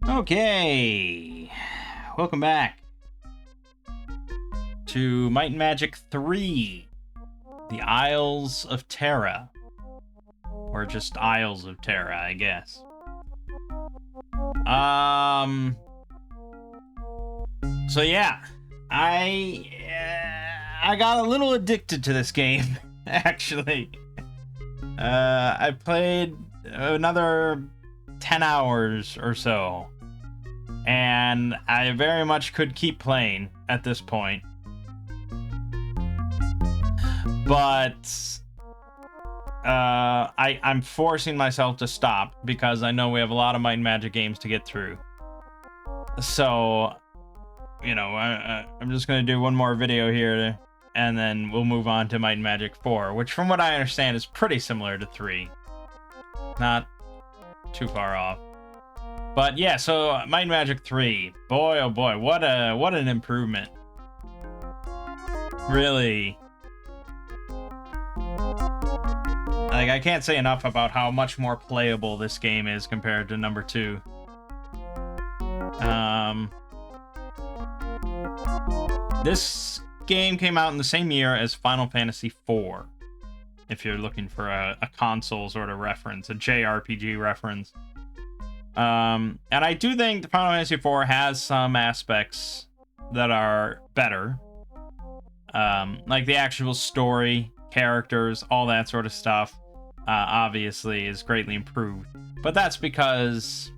Okay, welcome back to Might and Magic 3, the Isles of Terra, or just Isles of Terra, I guess. So yeah, I got a little addicted to this game, actually. I played another 10 hours or so, and I very much could keep playing at this point. But I'm forcing myself to stop because I know we have a lot of Might and Magic games to get through. So, you know, I'm just going to do one more video here, and then we'll move on to Might and Magic 4, which from what I understand is pretty similar to 3. Not too far off. But yeah, so Might and Magic 3, boy oh boy, what an improvement. Really. Like, I can't say enough about how much more playable this game is compared to number 2. This game came out in the same year as Final Fantasy IV, if you're looking for a console sort of reference, a JRPG reference. And I do think the Final Fantasy IV has some aspects that are better. Like the actual story, characters, all that sort of stuff, obviously is greatly improved. But that's because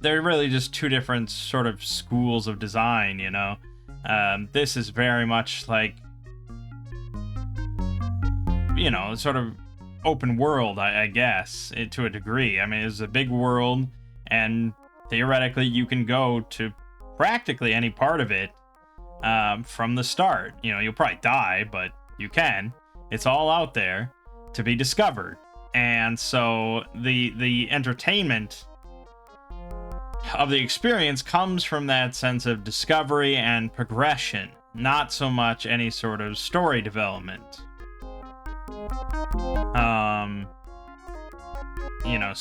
they're really just two different sort of schools of design, you know? This is very much like, you know, sort of open world, I guess, to a degree. I mean, it's a big world, and theoretically you can go to practically any part of it from the start. You know, you'll probably die, but you can. It's all out there to be discovered. And so the entertainment of the experience comes from that sense of discovery and progression, not so much any sort of story development. You know,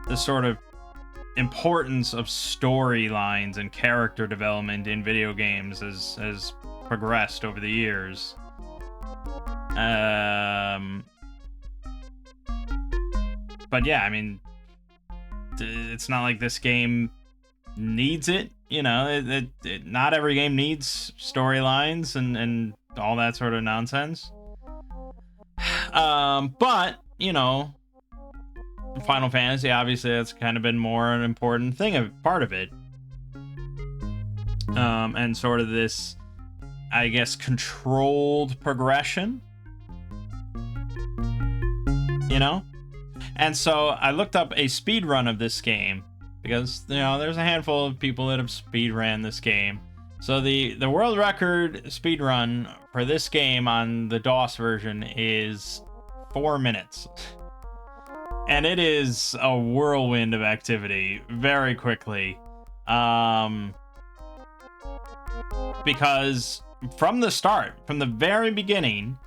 the sort of importance of storylines and character development in video games has progressed over the years. But yeah, I mean, it's not like this game needs it, you know. Not every game needs storylines and all that sort of nonsense. But, you know, Final Fantasy, obviously, that's kind of been more an important part of it. And sort of this, I guess, controlled progression, you know? And so I looked up a speed run of this game because, you know, there's a handful of people that have speed ran this game. So the world record speed run for this game on the DOS version is 4 minutes. And it is a whirlwind of activity very quickly. Because from the start, from the very beginning,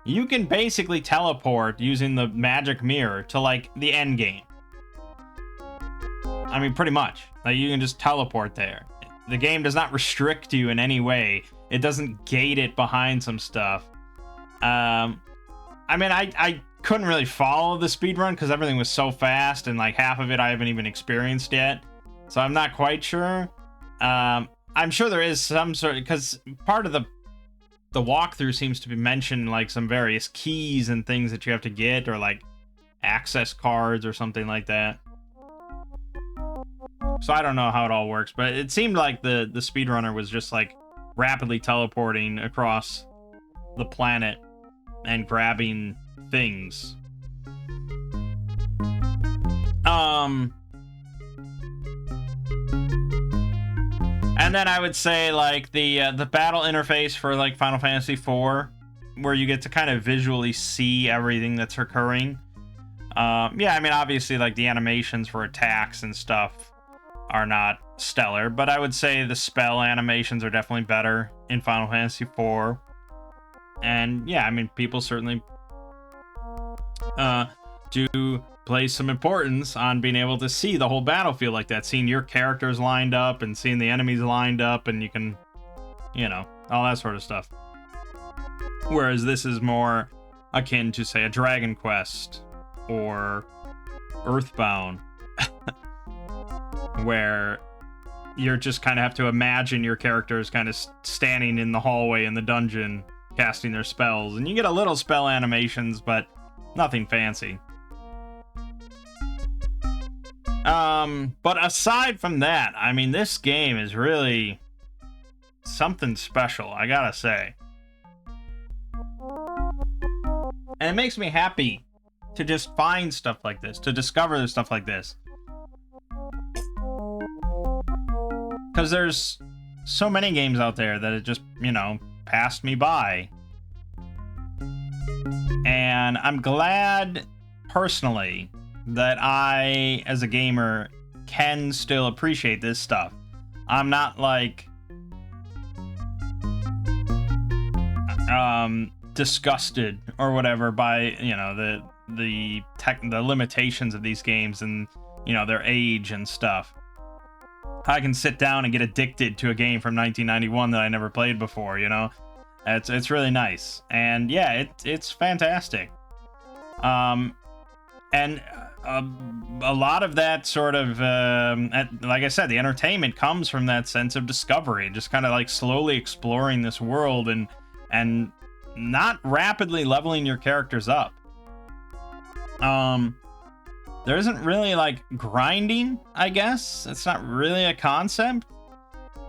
you can basically teleport using the magic mirror to, like, the end game. I mean, pretty much. Like, you can just teleport there. The game does not restrict you in any way. It doesn't gate it behind some stuff. I mean, I couldn't really follow the speedrun because everything was so fast, and, like, half of it I haven't even experienced yet. So I'm not quite sure. I'm sure there is some sort of... because part of the walkthrough seems to be mentioned, like, some various keys and things that you have to get, or, like, access cards or something like that. So I don't know how it all works, but it seemed like the speedrunner was just, like, rapidly teleporting across the planet and grabbing things. And then I would say, like, the battle interface for, like, Final Fantasy IV, where you get to kind of visually see everything that's occurring. Yeah, I mean, obviously, like, the animations for attacks and stuff are not stellar, but I would say the spell animations are definitely better in Final Fantasy IV. And yeah, I mean, people certainly to place some importance on being able to see the whole battlefield like that, seeing your characters lined up and seeing the enemies lined up, and you can, you know, all that sort of stuff. Whereas this is more akin to, say, a Dragon Quest or Earthbound, where you're just kind of have to imagine your characters kind of standing in the hallway in the dungeon casting their spells, and you get a little spell animations, but nothing fancy. But aside from that, I mean, this game is really something special, I gotta say. And it makes me happy to just find stuff like this, to discover stuff like this. Because there's so many games out there that it just, you know, passed me by. And I'm glad, personally, that I, as a gamer, can still appreciate this stuff. I'm not, like, disgusted or whatever by, you know, the limitations of these games and, you know, their age and stuff. I can sit down and get addicted to a game from 1991 that I never played before, you know? It's really nice. And yeah, it's fantastic. And a lot of that sort of, like I said, the entertainment comes from that sense of discovery, just kind of like slowly exploring this world and not rapidly leveling your characters up. There isn't really, like, grinding, I guess. It's not really a concept.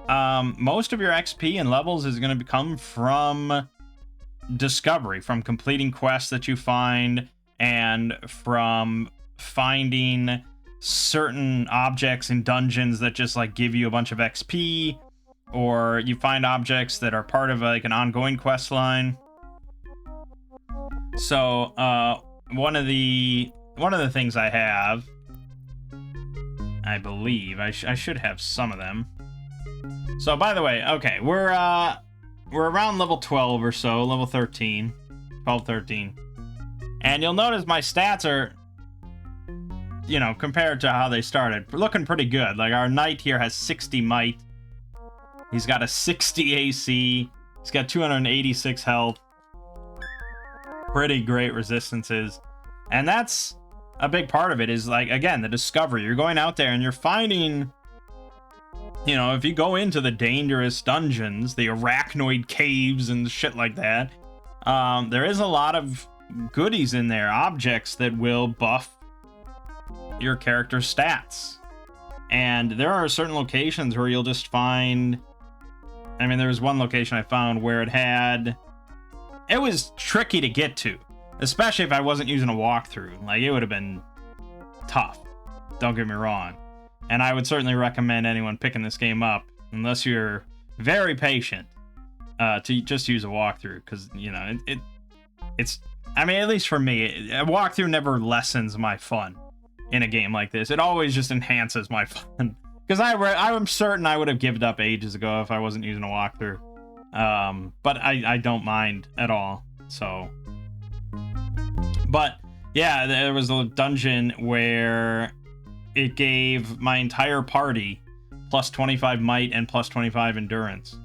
Most of your XP and levels is going to come from discovery, from completing quests that you find, and from finding certain objects in dungeons that just, like, give you a bunch of XP, or you find objects that are part of, like, an ongoing quest line. So, one of the things I have, I believe, I should have some of them. So, by the way, okay, we're around level 12 or so, level 13, 12, 13. And you'll notice my stats are, you know, compared to how they started, looking pretty good. Like, our knight here has 60 might. He's got a 60 AC. He's got 286 health. Pretty great resistances. And that's a big part of it, is, like, again, the discovery. You're going out there and you're finding, you know, if you go into the dangerous dungeons, the arachnoid caves and shit like that, there is a lot of goodies in there, objects that will buff your character's stats. And there are certain locations where you'll just find, I mean, there was one location I found where it was tricky to get to. Especially if I wasn't using a walkthrough. Like, it would have been tough. Don't get me wrong. And I would certainly recommend anyone picking this game up, unless you're very patient, to just use a walkthrough. Because, you know, it's... I mean, at least for me, a walkthrough never lessens my fun in a game like this. It always just enhances my fun. Because I'm certain I would have given up ages ago if I wasn't using a walkthrough. But I don't mind at all. So... But, yeah, there was a dungeon where it gave my entire party plus 25 might and plus 25 endurance.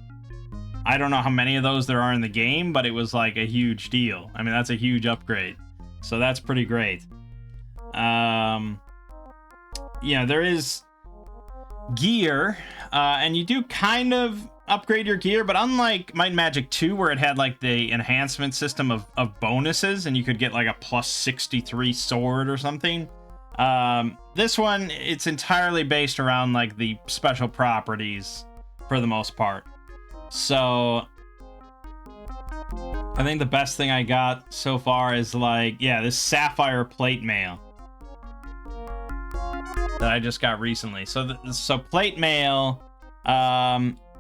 I don't know how many of those there are in the game, but it was, like, a huge deal. I mean, that's a huge upgrade. So that's pretty great. Yeah, there is gear, and you do kind of upgrade your gear, but unlike Might and Magic 2, where it had, like, the enhancement system of bonuses, and you could get, like, a plus 63 sword or something, this one, it's entirely based around, like, the special properties for the most part. So I think the best thing I got so far is, like, yeah, this sapphire plate mail that I just got recently. So plate mail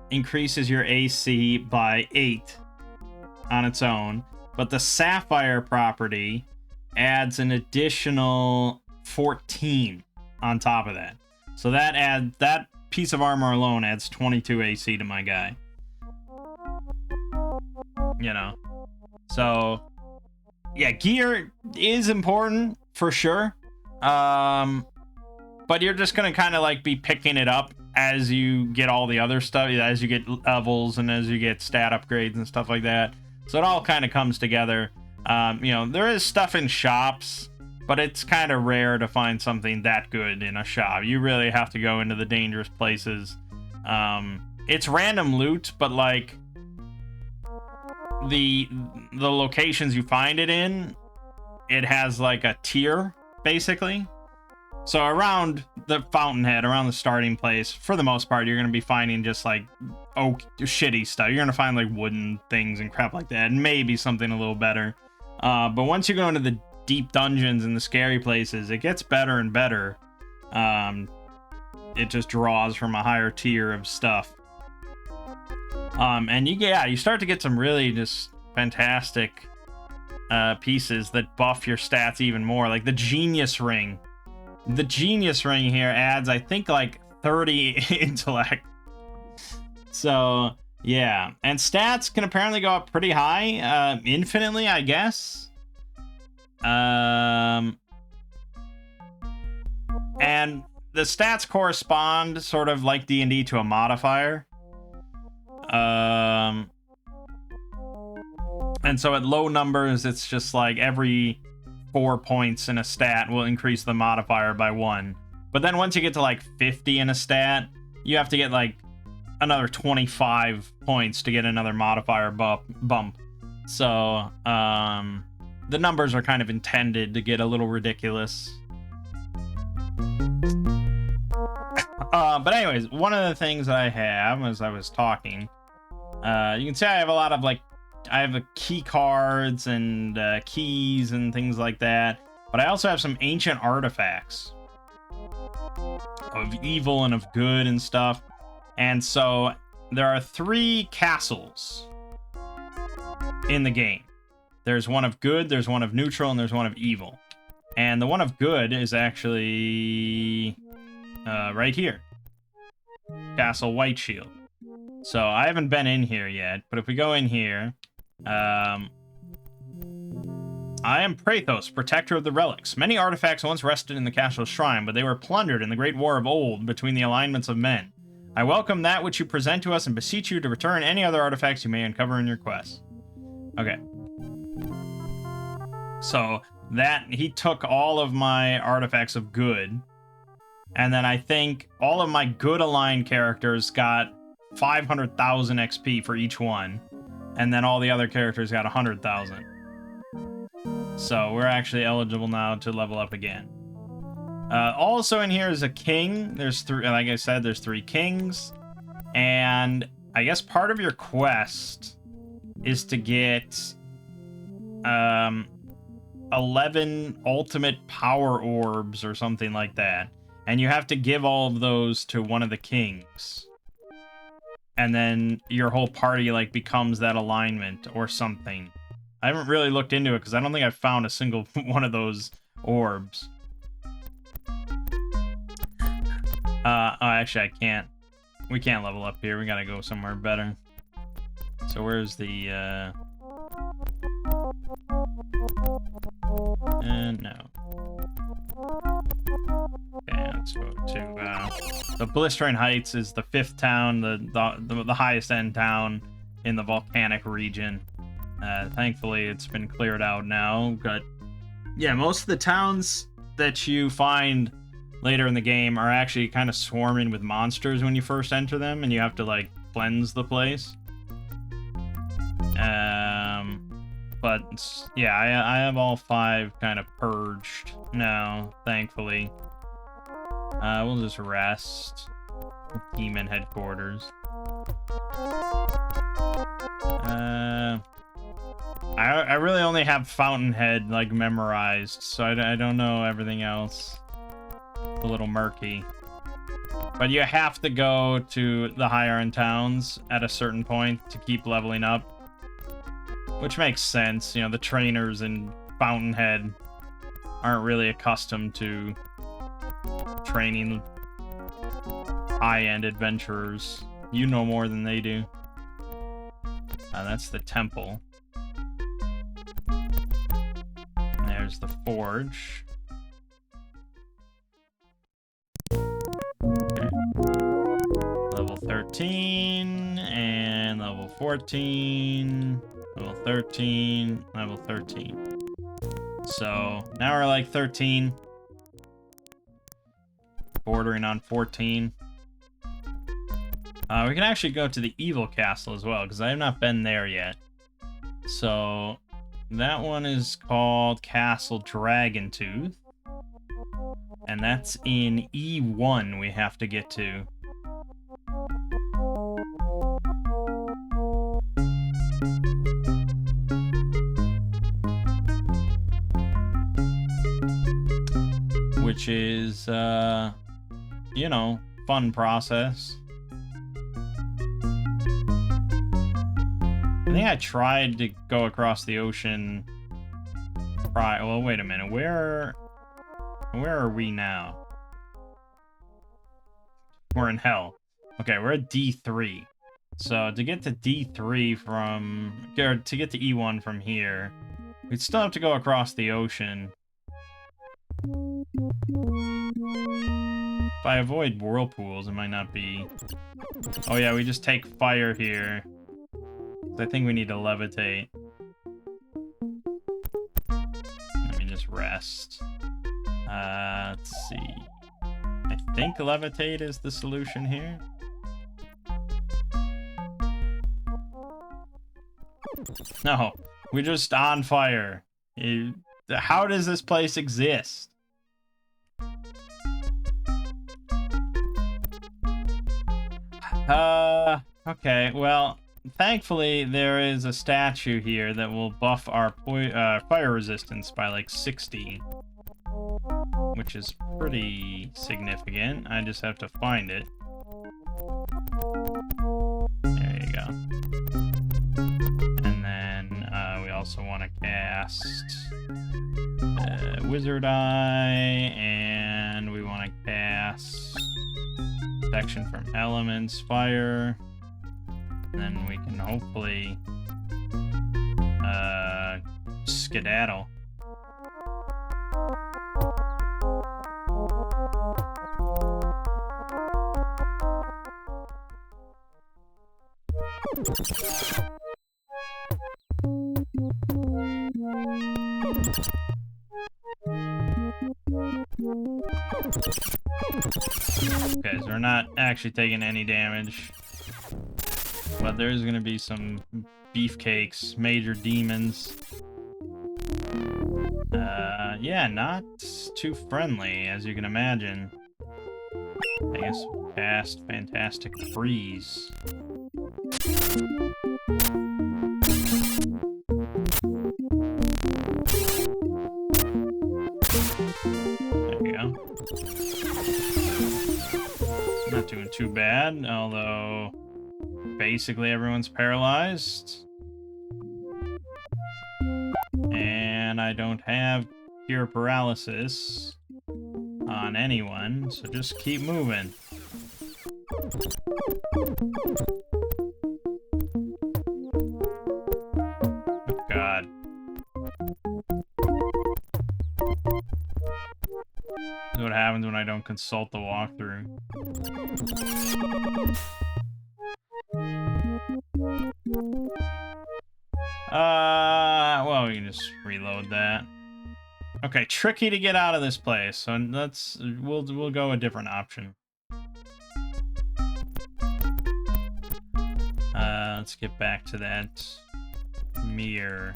increases your AC by 8 on its own, but the sapphire property adds an additional 14 on top of that. So that piece of armor alone adds 22 AC to my guy. You know, so yeah, gear is important for sure. But you're just gonna kind of like be picking it up as you get all the other stuff, as you get levels and as you get stat upgrades and stuff like that. So it all kind of comes together. There is stuff in shops, but it's kind of rare to find something that good in a shop. You really have to go into the dangerous places. It's random loot, but like the locations you find it in, it has like a tier basically. So around the fountainhead, around the starting place, for the most part, you're going to be finding just like shitty stuff. You're going to find like wooden things and crap like that, and maybe something a little better. But once you go into the deep dungeons and the scary places, it gets better and better. It just draws from a higher tier of stuff. And you start to get some really just fantastic pieces that buff your stats even more, like the Genius Ring. The Genius Ring here adds, I think, like 30 intellect. So, yeah. And stats can apparently go up pretty high. Infinitely, I guess. And the stats correspond, sort of like D&D, to a modifier. And so at low numbers, it's just like every 4 points in a stat will increase the modifier by 1. But then once you get to like 50 in a stat, you have to get like another 25 points to get another modifier bump. So the numbers are kind of intended to get a little ridiculous. But anyways, one of the things that I have as I was talking, you can see I have a lot of like, I have key cards and keys and things like that, but I also have some ancient artifacts of evil and of good and stuff. And so there are 3 castles in the game. There's one of good, there's one of neutral, and there's one of evil. And the one of good is actually right here, Castle White Shield. So I haven't been in here yet, but if we go in here, I am Praethos, protector of the relics. Many artifacts once rested in the castle's shrine, but they were plundered in the great war of old between the alignments of men. I welcome that which you present to us and beseech you to return any other artifacts you may uncover in your quest. Okay. So that he took all of my artifacts of good, and then I think all of my good aligned characters got 500,000 XP for each one, and then all the other characters got 100,000. So we're actually eligible now to level up again. Also in here is a king. There's 3, like I said, there's 3 kings, and I guess part of your quest is to get 11 ultimate power orbs or something like that, and you have to give all of those to one of the kings. And then your whole party like becomes that alignment or something. I haven't really looked into it because I don't think I've found a single one of those orbs. Actually, I can't. We can't level up here. We gotta go somewhere better. So where's the no. Okay, let's go to the Blistering Heights is the 5th town, the highest end town in the volcanic region. Thankfully, it's been cleared out now. But yeah, most of the towns that you find later in the game are actually kind of swarming with monsters when you first enter them, and you have to like cleanse the place. But yeah, I have all 5 kind of purged now, thankfully. We'll just rest. Demon headquarters. I really only have Fountainhead like memorized, so I don't know everything else. It's a little murky. But you have to go to the higher end towns at a certain point to keep leveling up. Which makes sense, you know, the trainers in Fountainhead aren't really accustomed to training high-end adventurers. You know more than they do. That's the temple. There's the forge. Level 13 and level 14, level 13, level 13. So now we're like 13, bordering on 14. We can actually go to the evil castle as well, because I have not been there yet. So that one is called Castle Dragontooth, and that's in E1 we have to get to. Which is, you know, fun process. I think I tried to go across the ocean. Well, wait a minute. Where are we now? We're in hell. Okay, we're at D3. So to get to D3 or to get to E1 from here, we'd still have to go across the ocean. If I avoid whirlpools, it might not be... Oh yeah, we just take fire here. I think we need to levitate. Let me just rest. Let's see. I think levitate is the solution here. No, we're just on fire. How does this place exist? Okay, well, thankfully there is a statue here that will buff our fire resistance by like 60, which is pretty significant. I just have to find it. There you go. And then we also want to cast Wizard Eye, and we want to cast Protection from Elements, Fire. And then we can hopefully skedaddle. Okay, so we're not actually taking any damage. But there's gonna be some beefcakes, major demons. Yeah, not too friendly, as you can imagine. I guess cast Fantastic Freeze. There you go. Not doing too bad, although basically everyone's paralyzed. And I don't have Cure Paralysis on anyone, so just keep moving. Oh God. This is what happens when I don't consult the walkthrough. Well, we can just reload that. Okay, tricky to get out of this place, so we'll go a different option. Let's get back to that mirror,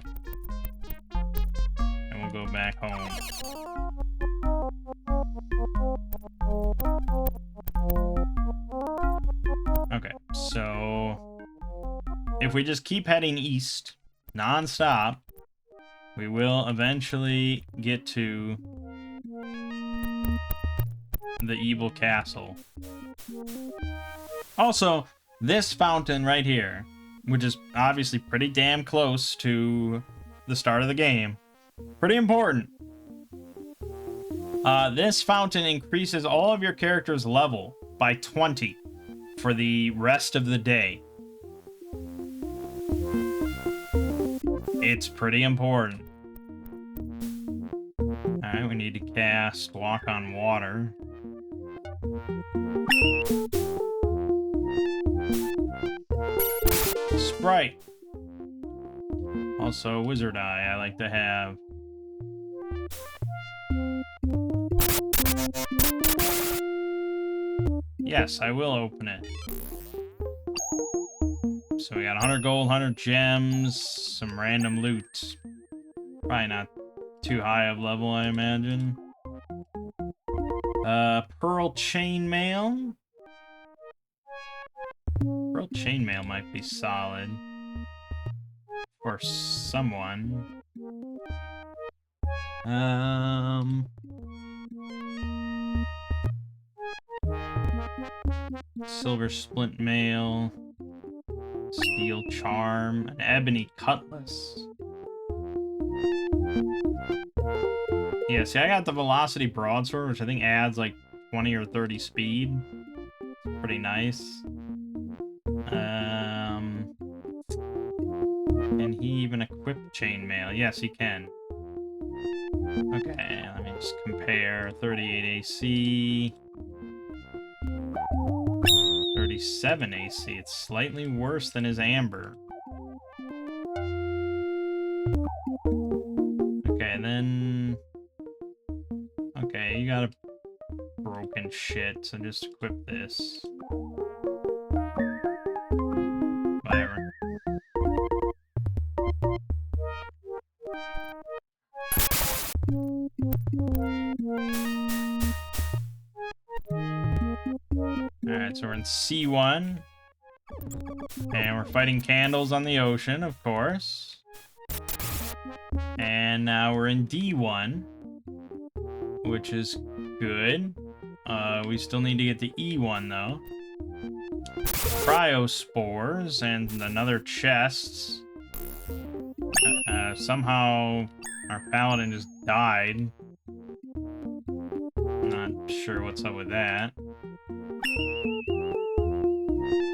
and we'll go back home. Okay, so if we just keep heading east non-stop, we will eventually get to the evil castle. Also, this fountain right here, which is obviously pretty damn close to the start of the game, pretty important. This fountain increases all of your character's level by 20 for the rest of the day. It's pretty important. Okay, we need to cast Walk on Water. Sprite. Also, Wizard Eye I like to have. Yes, I will open it. So we got 100 gold, 100 gems, some random loot. Probably not too high of level, I imagine. Pearl Chainmail. Pearl Chainmail might be solid. For someone. Silver Splint Mail. Steel Charm. An Ebony Cutlass. Yeah, see, I got the Velocity Broadsword, which I think adds like 20 or 30 speed. It's pretty nice. Can he even equip Chainmail? Yes, he can. Okay, let me just compare. 38 AC. 37 AC. It's slightly worse than his Amber. Okay, and then... Okay, you got a broken shit, so just equip this. Whatever. Alright, so we're in C1. And we're fighting candles on the ocean, of course. And now we're in D1. Which is good. We still need to get to E1, though. Cryospores and another chest. Somehow our paladin just died. Not sure what's up with that.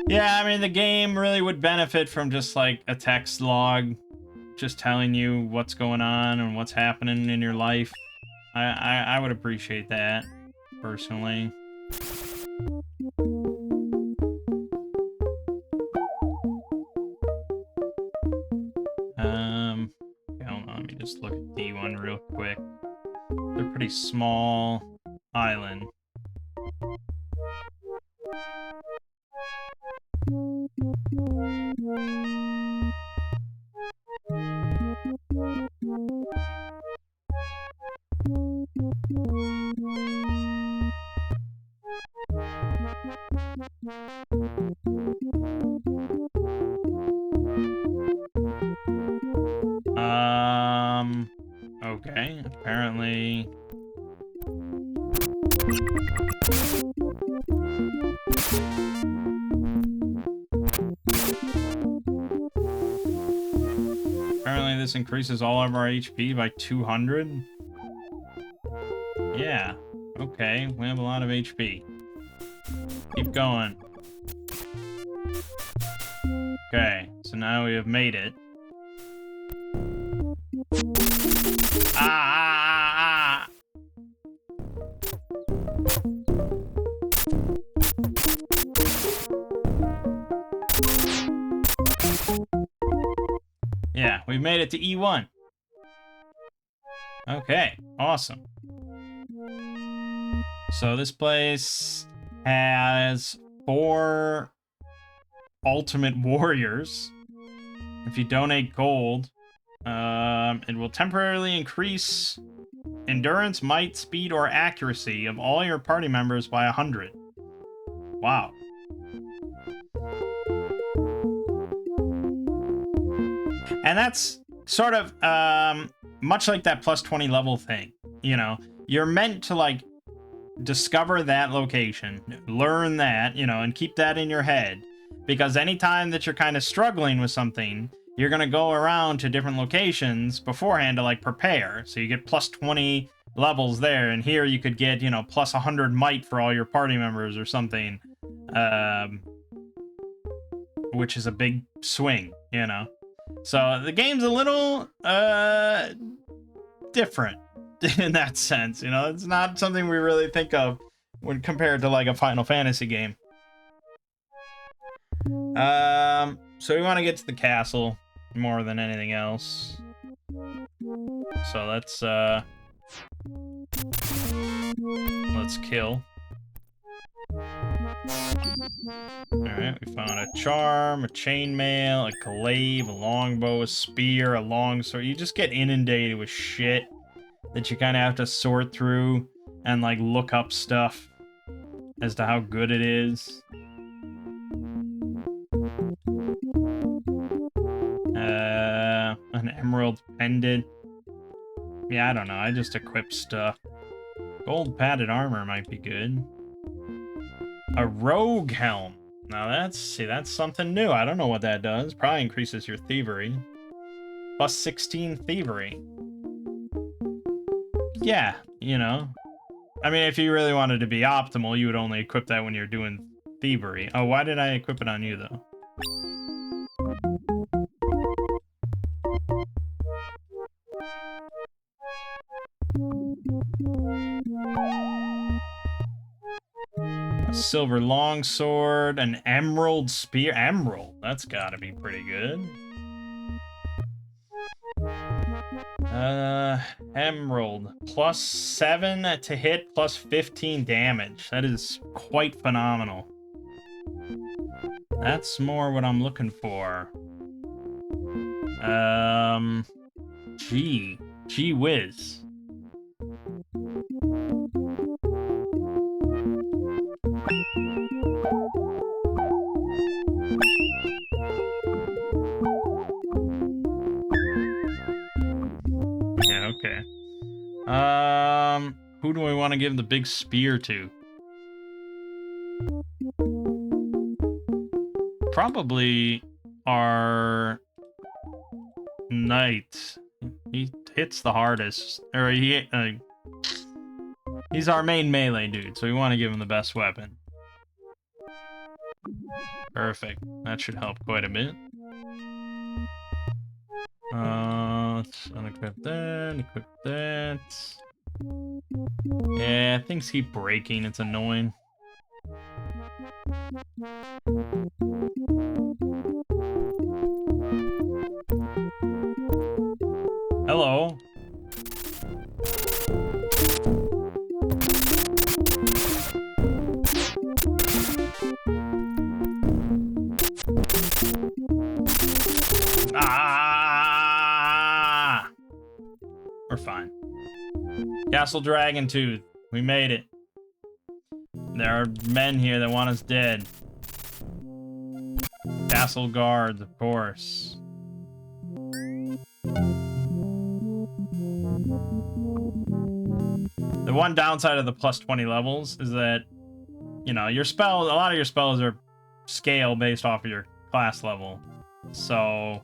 Yeah, I mean, the game really would benefit from just, like, a text log. Just telling you what's going on and what's happening in your life. I would appreciate that, personally. Okay, hold on, let me just look at D1 real quick. They're pretty small island. Okay, apparently... Apparently this increases all of our HP by 200. Yeah, okay, we have a lot of HP. Keep going. Okay, so now we have made it. Ah! Yeah, we've made it to E1. Okay, awesome. So this place has 4 ultimate warriors. If you donate gold, it will temporarily increase endurance, might, speed, or accuracy of all your party members by 100. Wow. And that's sort of much like that plus 20 level thing. You know, you're meant to, like, discover that location, learn that, you know, and keep that in your head. Because anytime that you're kind of struggling with something, you're going to go around to different locations beforehand to, like, prepare. So you get plus 20 levels there, and here you could get, you know, plus 100 might for all your party members or something. Which is a big swing, you know. So the game's a little different. in that sense. You know, it's not something we really think of when compared to like a Final Fantasy game. So we want to get to the castle more than anything else. So let's kill. Alright, we found a charm, a chainmail, a glaive, a longbow, a spear, a longsword. You just get inundated with shit that you kind of have to sort through and like look up stuff as to how good it is. An emerald pendant. Yeah, I don't know. I just equip stuff. Gold padded armor might be good. A rogue helm. Now that's something new. I don't know what that does. Probably increases your thievery. Plus 16 thievery. Yeah, you know. I mean, if you really wanted to be optimal, you would only equip that when you're doing thievery. Oh, why did I equip it on you, though? A silver longsword, an emerald spear. Emerald, that's gotta be pretty good. Emerald. Plus 7 to hit, plus 15 damage. That is quite phenomenal. That's more what I'm looking for. Gee whiz. Yeah, okay. Who do we want to give the big spear to? Probably our knight. He hits the hardest. Or he's our main melee dude, so we want to give him the best weapon. Perfect. That should help quite a bit. Let's unequip that, equip that. Yeah, things keep breaking. It's annoying. Hello. Ah! We're fine. Castle Dragon Tooth. We made it. There are men here that want us dead. Castle guards, of course. The one downside of the plus 20 levels is that, you know, your spells, a lot of your spells are scale based off of your class level. So,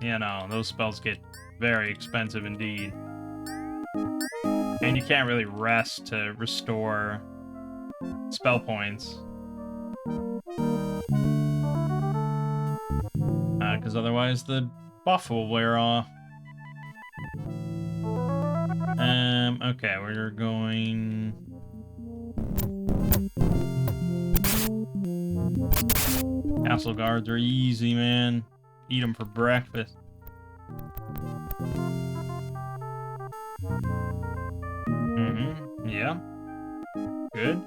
you know, those spells get very expensive indeed. And you can't really rest to restore spell points. Because otherwise the buff will wear off. Okay, we're going... Castle guards are easy, man. Eat them for breakfast. Yeah. Good.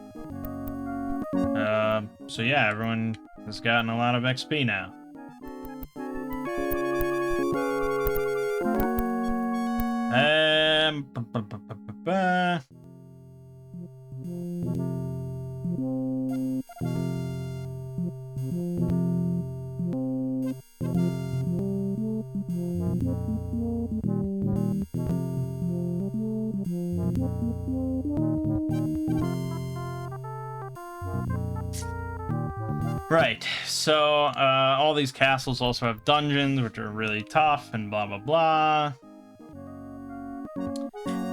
So yeah, everyone has gotten a lot of XP now. Right, so all these castles also have dungeons, which are really tough, and blah, blah, blah.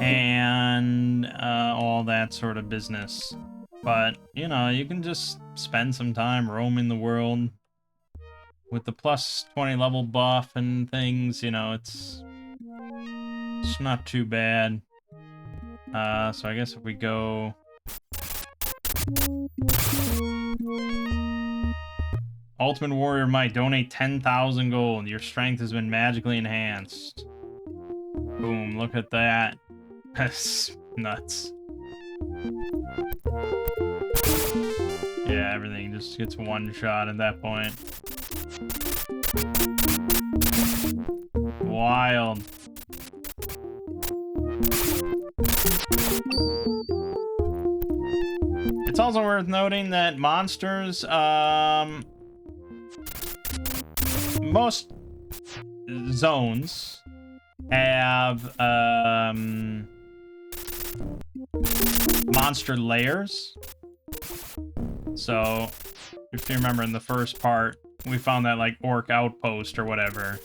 And all that sort of business. But, you know, you can just spend some time roaming the world. With the plus 20 level buff and things, you know, it's not too bad. So I guess if we go... Ultimate Warrior might donate 10,000 gold. Your strength has been magically enhanced. Boom, look at that. That's nuts. Yeah, everything just gets one shot at that point. Wild. It's also worth noting that monsters, most zones have, monster layers. So, if you remember in the first part, we found that, like, orc outpost or whatever.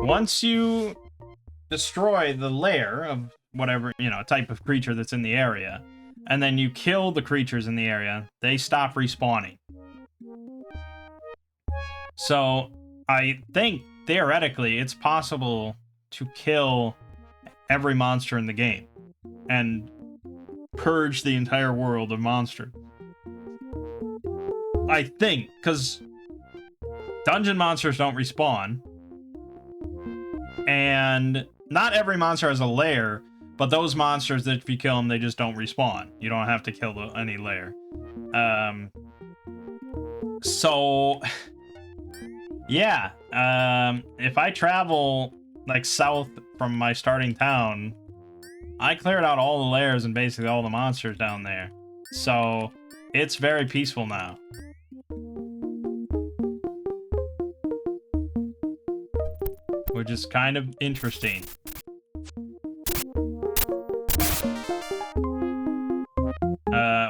Once you destroy the lair of whatever, you know, type of creature that's in the area, and then you kill the creatures in the area, they stop respawning. So, I think, theoretically, it's possible to kill every monster in the game and purge the entire world of monsters. I think, because dungeon monsters don't respawn, and not every monster has a lair, but those monsters that if you kill them, they just don't respawn. You don't have to kill any lair. So, yeah, if I travel, like, south from my starting town, I cleared out all the lairs and basically all the monsters down there. So, it's very peaceful now. Which is kind of interesting.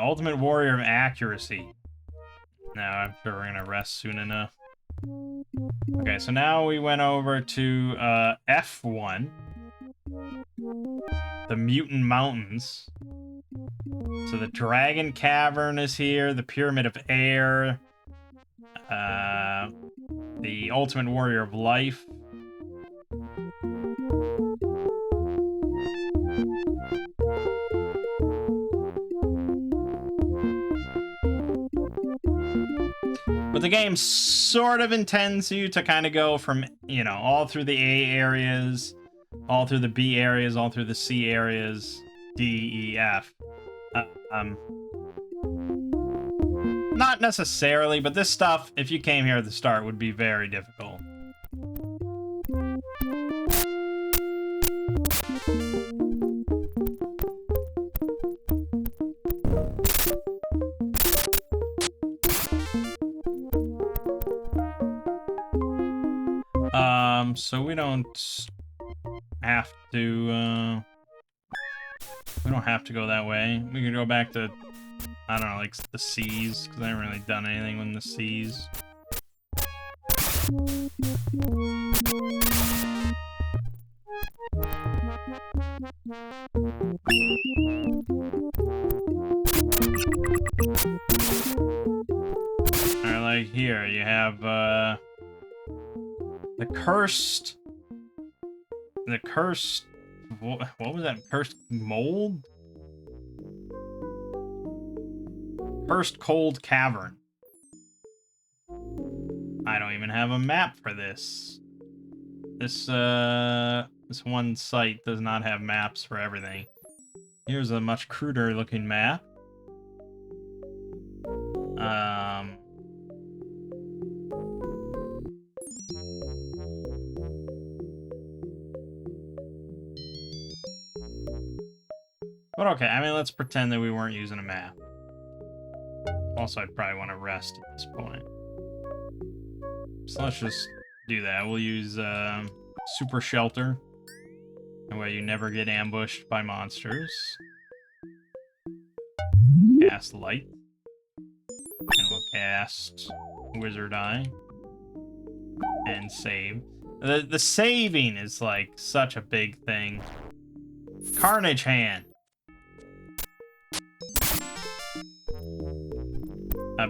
Ultimate Warrior of Accuracy. Now, I'm sure we're gonna rest soon enough. Okay, so now we went over to F1. The Mutant Mountains. So the Dragon Cavern is here, the Pyramid of Air, the Ultimate Warrior of Life. But the game sort of intends you to kind of go from, you know, all through the A areas, all through the B areas, all through the C areas, D, E, F. Not necessarily, but this stuff, if you came here at the start, would be very difficult. So we don't have to, we don't have to go that way. We can go back to, I don't know, like the seas, because I haven't really done anything in the seas. Or like here, you have, the cursed, what was that? Cursed mold? Cursed Cold Cavern. I don't even have a map for this. This one site does not have maps for everything. Here's a much cruder looking map. But okay, I mean, let's pretend that we weren't using a map. Also, I'd probably want to rest at this point. So let's just do that. We'll use Super Shelter. That way you never get ambushed by monsters. Cast Light. And we'll cast Wizard Eye. And save. The saving is like such a big thing. Carnage Hand.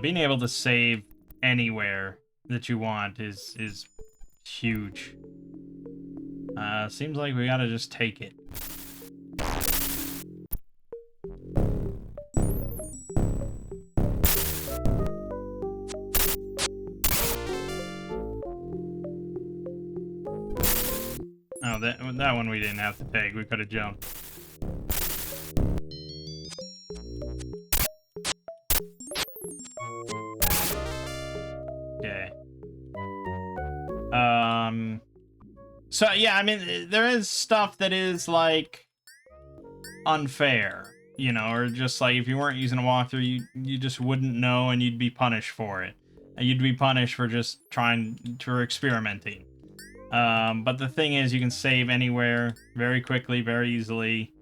Being able to save anywhere that you want is huge. Seems like we gotta just take it. Oh, that one we didn't have to take. We could have jumped. Okay. So yeah, I mean, there is stuff that is like unfair, you know, or just like if you weren't using a walkthrough, you just wouldn't know and you'd be punished for it. You'd be punished for just experimenting. But the thing is, you can save anywhere very quickly, very easily,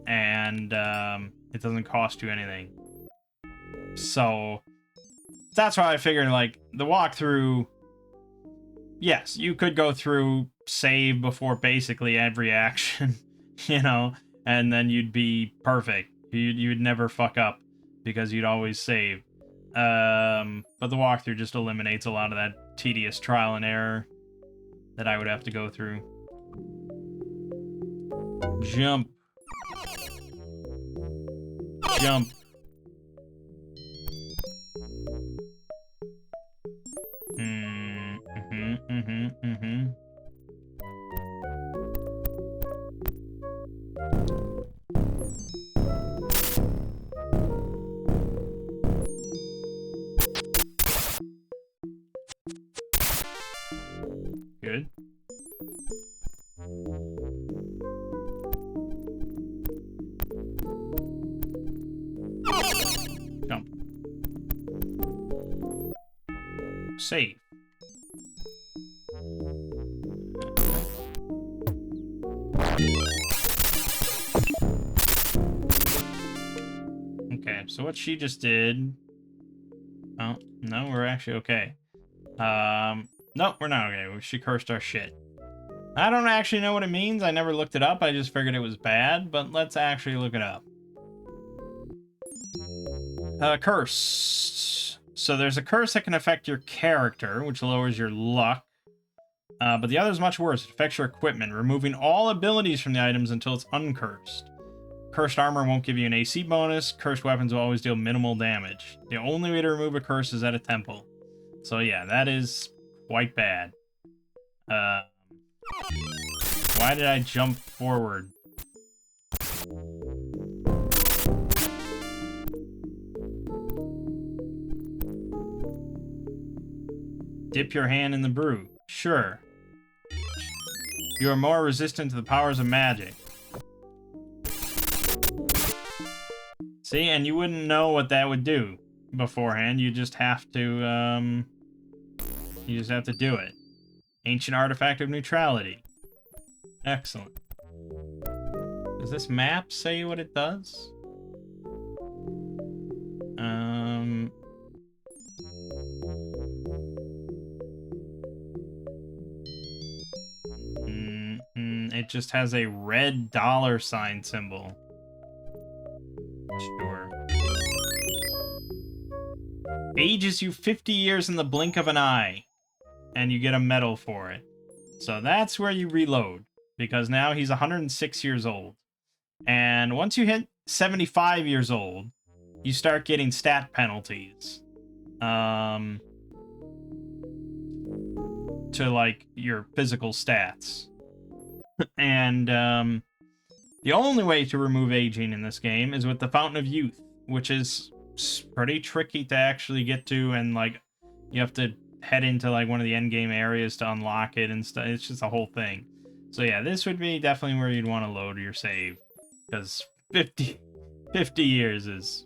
and it doesn't cost you anything. So that's why I figured, like, the walkthrough, yes, you could go through, save before basically every action, you know, and then you'd be perfect. You'd never fuck up because you'd always save. But the walkthrough just eliminates a lot of that tedious trial and error that I would have to go through. Jump. Jump. Good. Jump. Save. Okay, so what she just did... Oh, no, we're actually okay. No, we're not okay. She cursed our shit. I don't actually know what it means. I never looked it up. I just figured it was bad, but let's actually look it up. Curse. So there's a curse that can affect your character, which lowers your luck. But the other is much worse. It affects your equipment, removing all abilities from the items until it's uncursed. Cursed armor won't give you an AC bonus. Cursed weapons will always deal minimal damage. The only way to remove a curse is at a temple. So yeah, that is quite bad. Why did I jump forward? Dip your hand in the brew. Sure. You are more resistant to the powers of magic. See, and you wouldn't know what that would do beforehand. You just have to, do it. Ancient Artifact of Neutrality. Excellent. Does this map say what it does? It just has a red $sign symbol. Sure. Ages you 50 years in the blink of an eye. And you get a medal for it. So that's where you reload. Because now he's 106 years old. And once you hit 75 years old, you start getting stat penalties. To, like, your physical stats. And, the only way to remove aging in this game is with the Fountain of Youth, which is pretty tricky to actually get to, and, like, you have to head into, like, one of the endgame areas to unlock it and stuff. It's just a whole thing. So yeah, this would be definitely where you'd want to load your save, because 50 years is...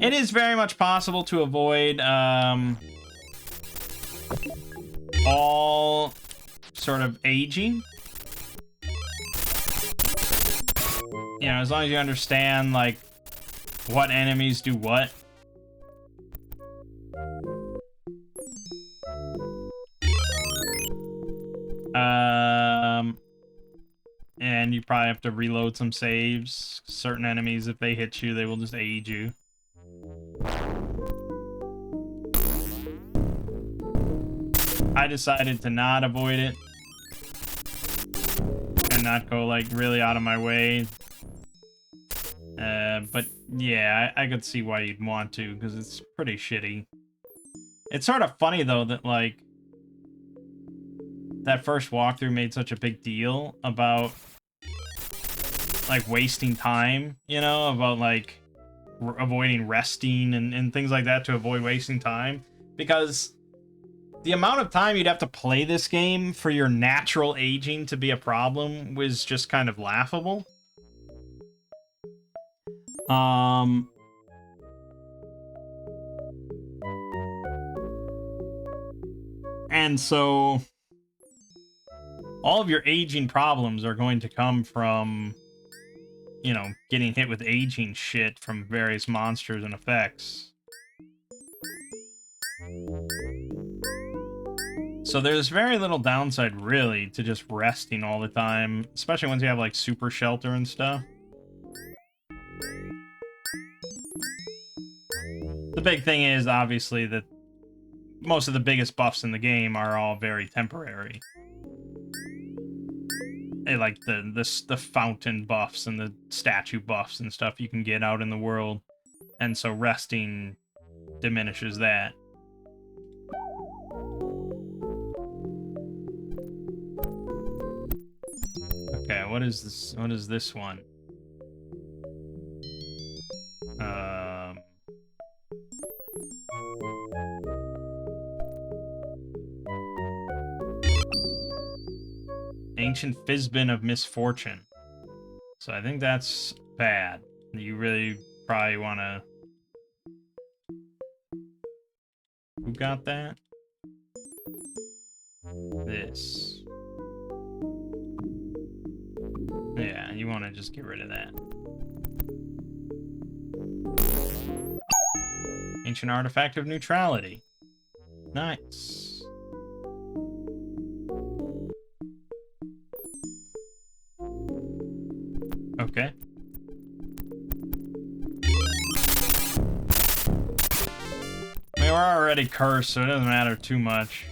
It is very much possible to avoid, all sort of aging. You know, as long as you understand, like, what enemies do what. And you probably have to reload some saves. Certain enemies, if they hit you, they will just age you. I decided to not avoid it. And not go, like, really out of my way. But yeah, I could see why you'd want to, because it's pretty shitty. It's sort of funny, though, that, like, that first walkthrough made such a big deal about, like, wasting time, you know? About, like, avoiding resting and things like that to avoid wasting time. Because the amount of time you'd have to play this game for your natural aging to be a problem was just kind of laughable. And so all of your aging problems are going to come from, you know, getting hit with aging shit from various monsters and effects. So there's very little downside, really, to just resting all the time, especially once you have, like, super shelter and stuff. The big thing is, obviously, that most of the biggest buffs in the game are all very temporary. Like the fountain buffs and the statue buffs and stuff you can get out in the world. And so resting diminishes that. Okay, what is this? What is this one? Ancient Fizbin of Misfortune. So I think that's bad. You really probably want to... Who got that? This. Yeah, you want to just get rid of that. Ancient Artifact of Neutrality. Nice. Okay. I mean, we're already cursed, so it doesn't matter too much.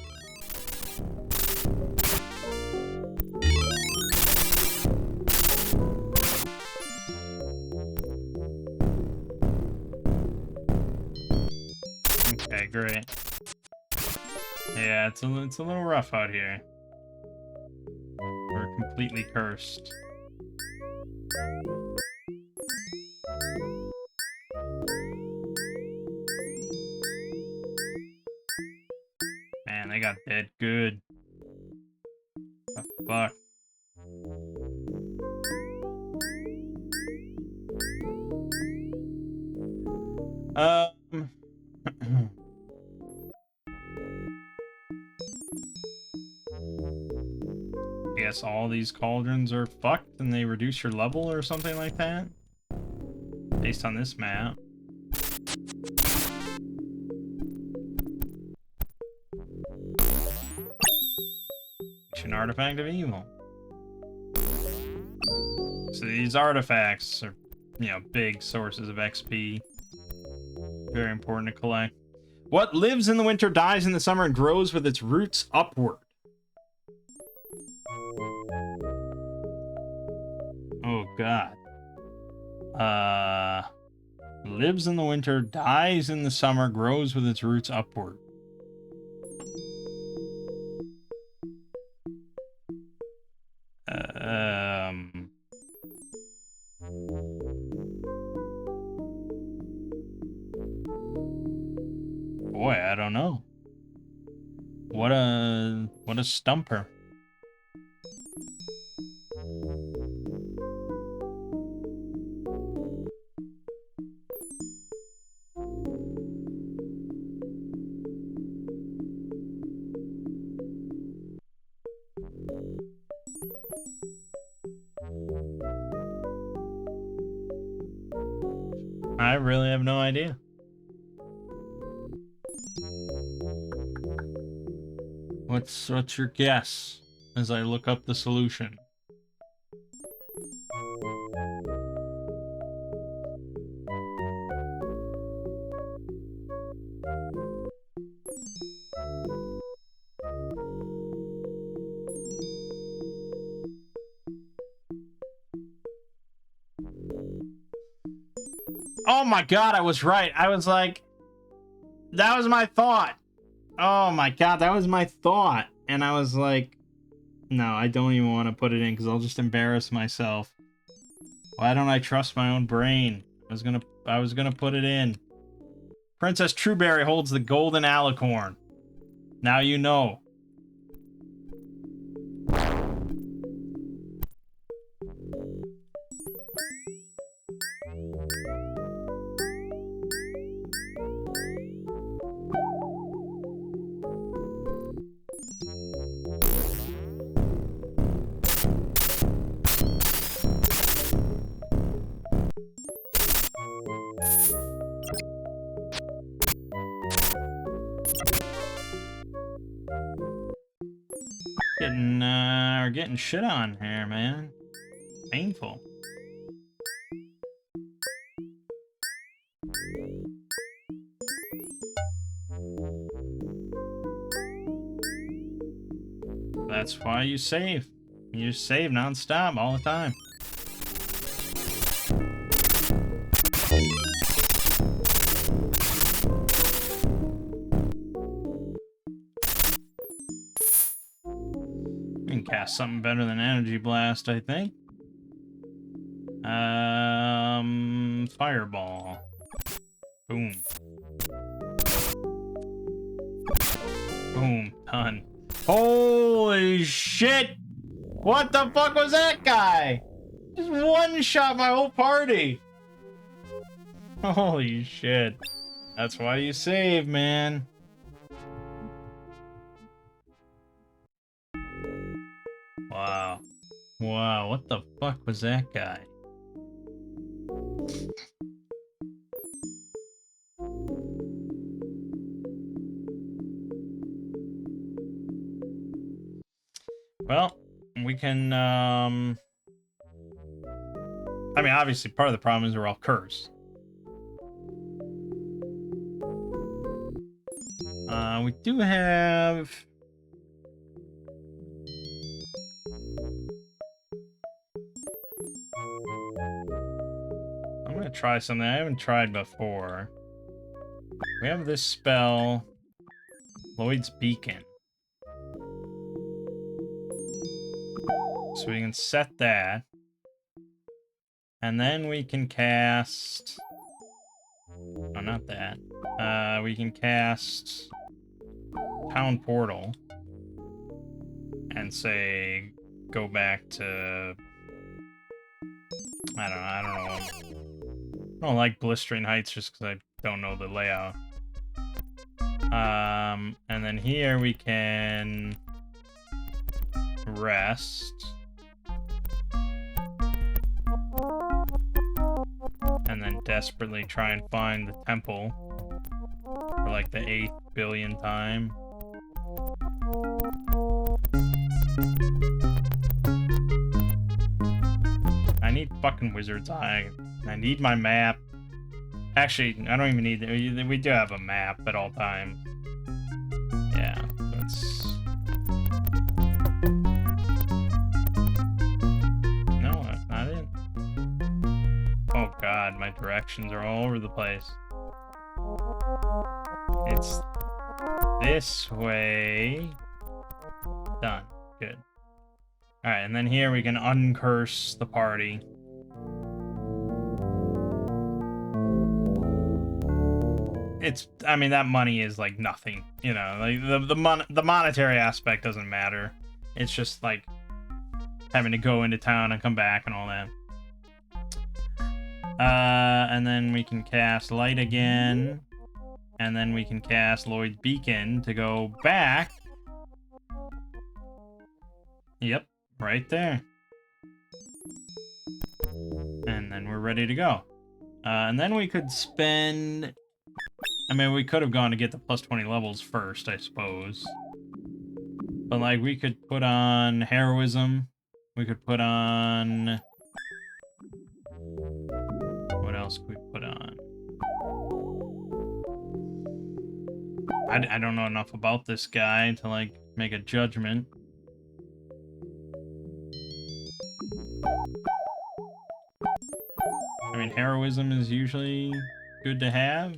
Okay, great. Yeah, it's a little rough out here. We're completely cursed. Man, they got dead good. What the fuck? I guess all these cauldrons are fucked and they reduce your level or something like that? Based on this map. Ancient Artifact of Evil. So these artifacts are, you know, big sources of XP. Very important to collect. What lives in the winter dies in the summer and grows with its roots upward. Oh god. Lives in the winter, dies in the summer, grows with its roots upward. Boy, I don't know. What a stumper. I really have no idea. What's your guess as I look up the solution? Oh my god, I was right. I was like, that was my thought. Oh my god, that was my thought. And I was like, no, I don't even want to put it in because I'll just embarrass myself. Why don't I trust my own brain? I was gonna put it in. Princess Trueberry holds the golden alicorn. Now you know. Getting shit on here, man. Painful. That's why you save. You save non-stop all the time. We can cast something better than Energy Blast, I think. Fireball. Boom. Boom. Done. Holy shit! What the fuck was that guy? Just one-shot my whole party. Holy shit. That's why you save, man. Wow. Wow, what the fuck was that guy? Well, we can, I mean, obviously, part of the problem is we're all cursed. We do have... I'm gonna try something I haven't tried before. We have this spell, Lloyd's Beacon. So we can set that. And then we can cast... Oh, not that. We can cast Town Portal. And say, go back to... I don't know. I don't like Blistering Heights just because I don't know the layout. And then here we can... rest. And then desperately try and find the temple for like the 8th billion time. I need fucking Wizard's Eye. I need my map. Actually, I don't even need it. We do have a map at all times. Yeah, that's... No, that's not it. Oh god, my directions are all over the place. It's this way. Done. Good. Alright, and then here we can uncurse the party. It's, I mean, that money is like nothing, you know, like the monetary aspect doesn't matter. It's just like having to go into town and come back and all that. And then we can cast Light again. And then we can cast Lloyd's Beacon to go back. Yep, right there. And then we're ready to go. And then we could spend... I mean, we could have gone to get the plus 20 levels first, I suppose. But, like, we could put on Heroism. We could put on... What else could we put on? I don't know enough about this guy to, like, make a judgment. I mean, heroism is usually good to have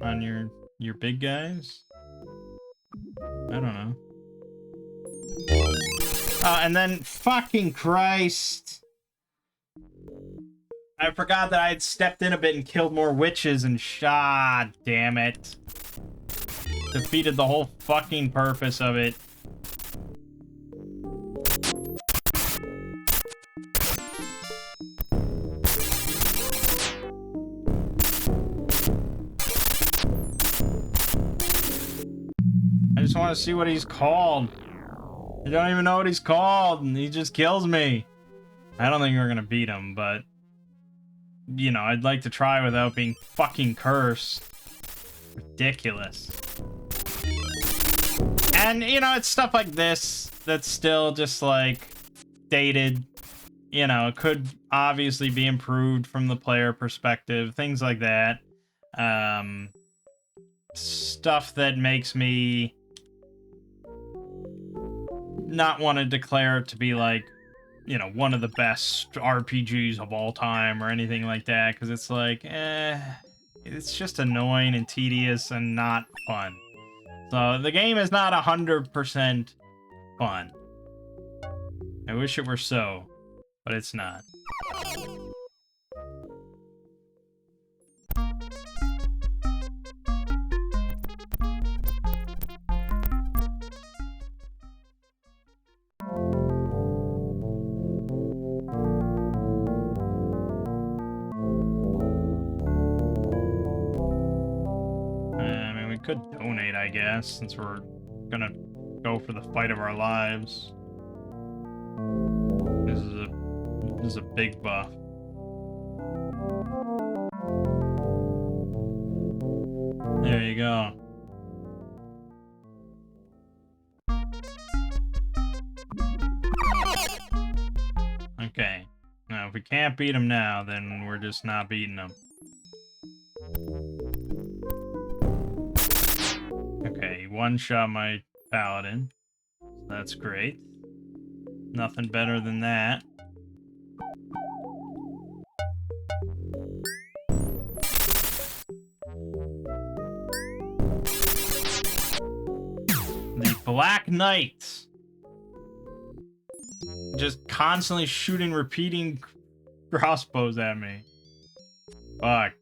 on your big guys. I don't know. And then, fucking Christ. I forgot that I had stepped in a bit and killed more witches and damn it. Defeated the whole fucking purpose of it. I just want to see what he's called. I don't even know what he's called, and he just kills me. I don't think we're gonna beat him, but... You know, I'd like to try without being fucking cursed. Ridiculous. And, you know, it's stuff like this that's still just, like, dated. You know, it could obviously be improved from the player perspective. Things like that. Stuff that makes me not want to declare it to be, like, you know, one of the best RPGs of all time or anything like that, because it's like, it's just annoying and tedious and not fun. So the game is not 100% fun. I wish it were so, but it's not. Could donate, I guess, since we're gonna go for the fight of our lives. This is a big buff. There you go. Okay. Now, if we can't beat him now, then we're just not beating him. Okay, one-shot my paladin. That's great. Nothing better than that. The Black Knight. Just constantly shooting repeating crossbows at me. Fuck.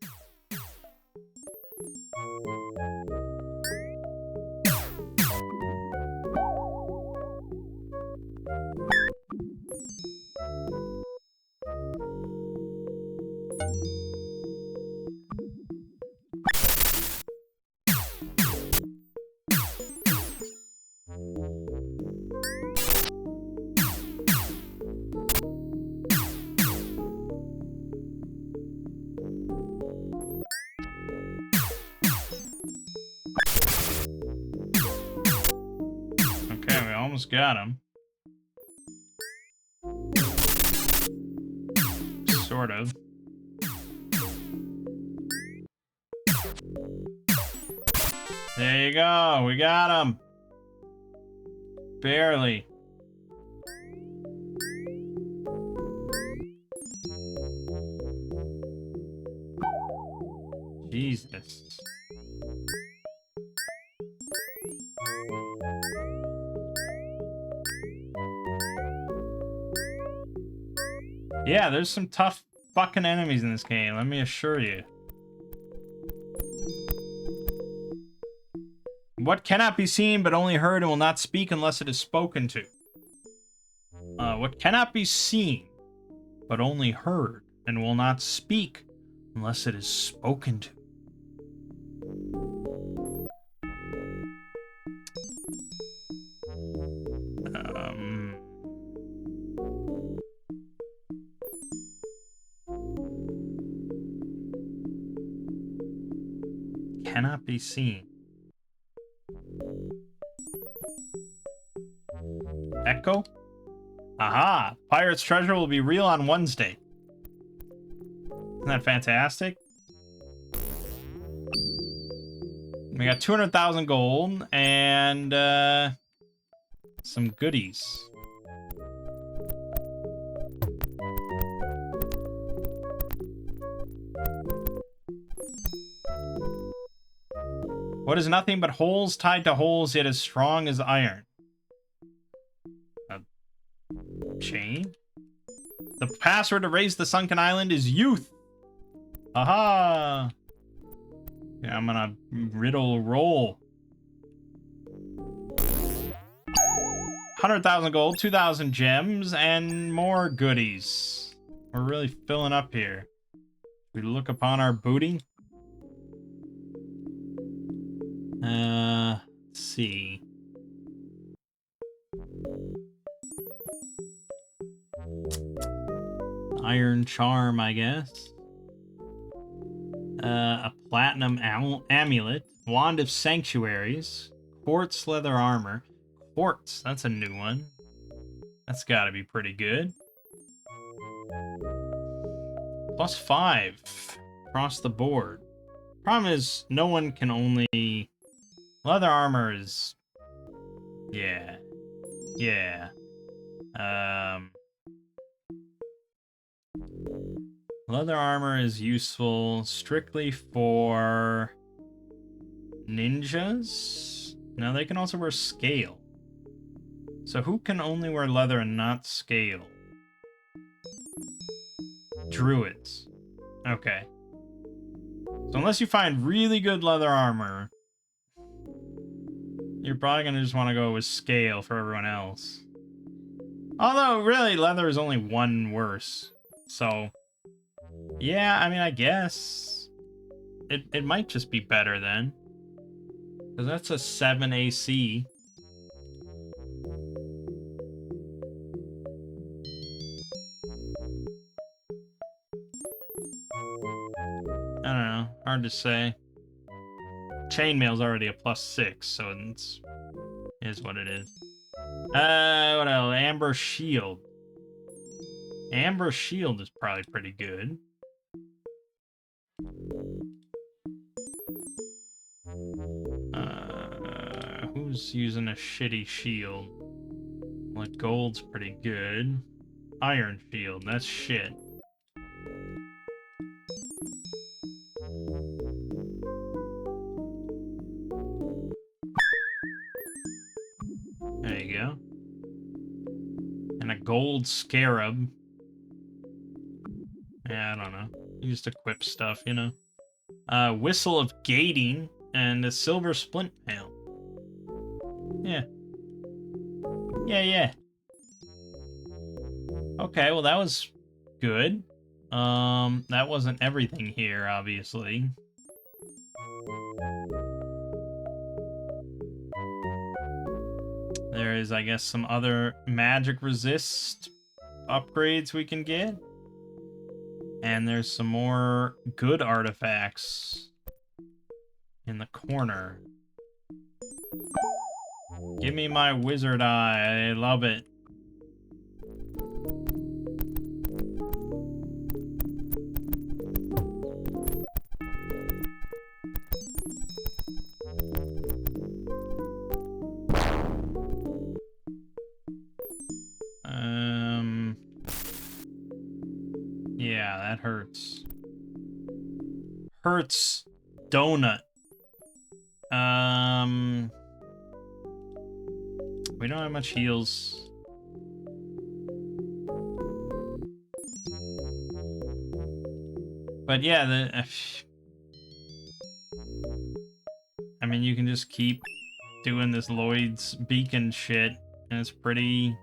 Got him. Sort of. There you go. We got him. Barely. Jesus. Yeah, there's some tough fucking enemies in this game, let me assure you. What cannot be seen but only heard and will not speak unless it is spoken to? What cannot be seen but only heard and will not speak unless it is spoken to? Cannot be seen. Echo? Aha! Pirate's treasure will be real on Wednesday. Isn't that fantastic? We got 200,000 gold and some goodies. What is nothing but holes tied to holes, yet as strong as iron? A chain? The password to raise the sunken island is youth. Aha! Yeah, I'm gonna riddle roll. 100,000 gold, 2,000 gems, and more goodies. We're really filling up here. We look upon our booty. Let's see. Iron charm, I guess. A platinum amulet. Wand of sanctuaries. Quartz leather armor. Quartz, that's a new one. That's gotta be pretty good. +5 across the board. Problem is, no one can only... Leather armor is... Yeah. Yeah. Leather armor is useful strictly for... ninjas? Now they can also wear scale. So who can only wear leather and not scale? Druids. Okay. So unless you find really good leather armor, you're probably gonna just want to go with scale for everyone else. Although, really, leather is only one worse. So, yeah, I mean, I guess it might just be better then. Because that's a 7 AC. I don't know. Hard to say. Chainmail's already a +6, so it's is what it is. What else? Amber Shield. Amber Shield is probably pretty good. Who's using a shitty shield? Well, gold's pretty good. Iron Shield, that's shit. There you go. And a gold scarab. Yeah, I don't know. You just equip stuff, you know. Whistle of gating and a silver splint mail. Yeah. Yeah. Okay, well that was good. That wasn't everything here, obviously. There is, I guess, some other magic resist upgrades we can get. And there's some more good artifacts in the corner. Give me my wizard eye. I love it. Yeah, that hurts. Hurts donut. We don't have much heals. But yeah, I mean, you can just keep doing this Lloyd's Beacon shit, and it's pretty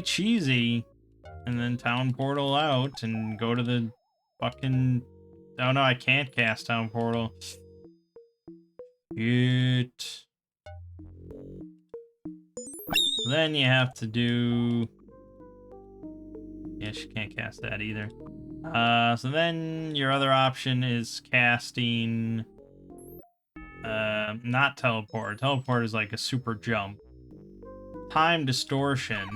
cheesy. And then town portal out and go to the fucking... Oh no, I can't cast town portal. Shit. Then you have to do... Yeah, she can't cast that either. So then your other option is casting... not teleport. Teleport is like a super jump. Time distortion,